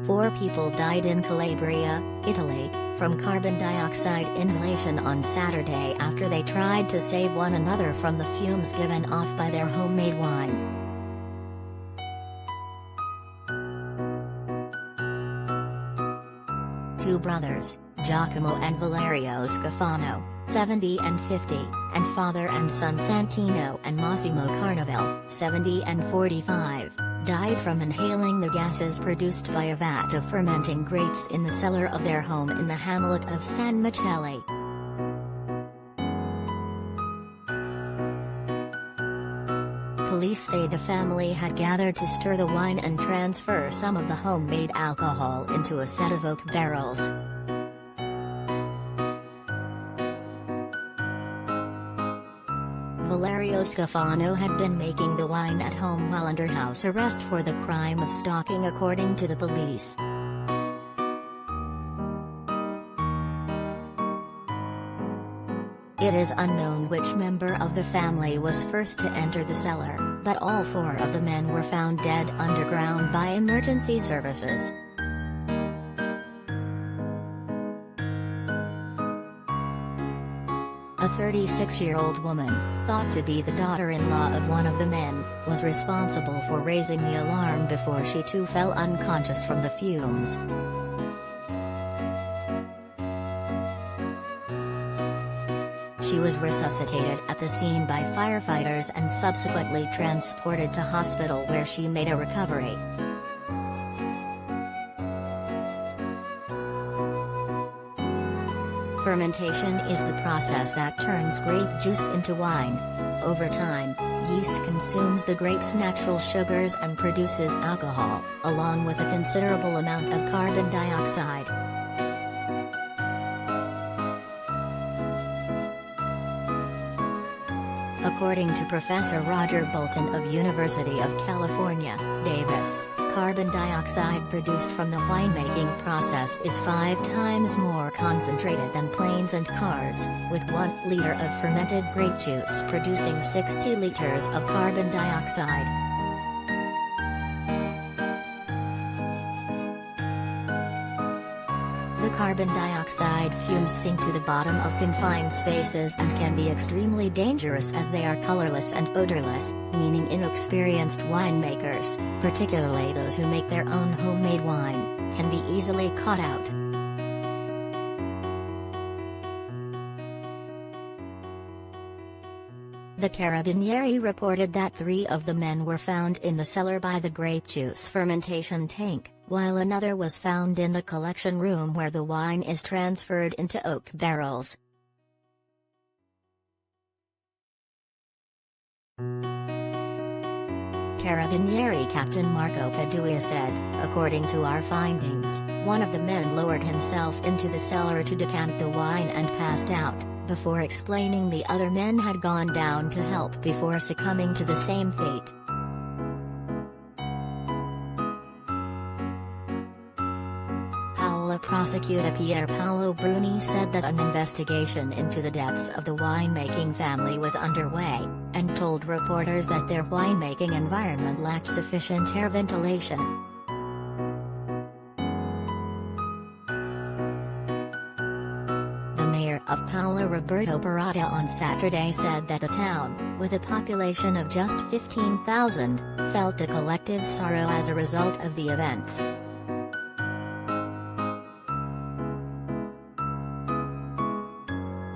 4 people died in Calabria, Italy, from carbon dioxide inhalation on Saturday after they tried to save one another from the fumes given off by their homemade wine. Two brothers, Giacomo and Valerio Scofano, 70 and 50, and father and son Santino and Massimo Carnevale, 70 and 45, died from inhaling the gases produced by a vat of fermenting grapes in the cellar of their home in the hamlet of San Michele. Police say the family had gathered to stir the wine and transfer some of the homemade alcohol into a set of oak barrels. Valerio Scofano had been making the wine at home while under house arrest for the crime of stalking, according to the police. It is unknown which member of the family was first to enter the cellar, but all 4 of the men were found dead underground by emergency services. A 36-year-old woman, thought to be the daughter-in-law of one of the men, was responsible for raising the alarm before she too fell unconscious from the fumes. She was resuscitated at the scene by firefighters and subsequently transported to hospital where she made a recovery. Fermentation is the process that turns grape juice into wine. Over time, yeast consumes the grape's natural sugars and produces alcohol, along with a considerable amount of carbon dioxide. According to Professor Roger Bolton of University of California, Davis, carbon dioxide produced from the winemaking process is 5 times more concentrated than planes and cars, with 1 liter of fermented grape juice producing 60 liters of carbon dioxide. The carbon dioxide fumes sink to the bottom of confined spaces and can be extremely dangerous as they are colorless and odorless, meaning inexperienced winemakers, particularly those who make their own homemade wine, can be easily caught out. The Carabinieri reported that 3 of the men were found in the cellar by the grape juice fermentation tank, while another was found in the collection room where the wine is transferred into oak barrels. Carabinieri Captain Marco Padua said, "According to our findings, one of the men lowered himself into the cellar to decant the wine and passed out, before explaining the other men had gone down to help before succumbing to the same fate." Prosecutor Pier Paolo Bruni said that an investigation into the deaths of the winemaking family was underway, and told reporters that their winemaking environment lacked sufficient air ventilation. The mayor of Paola, Roberto Parata, on Saturday said that the town, with a population of just 15,000, felt a collective sorrow as a result of the events.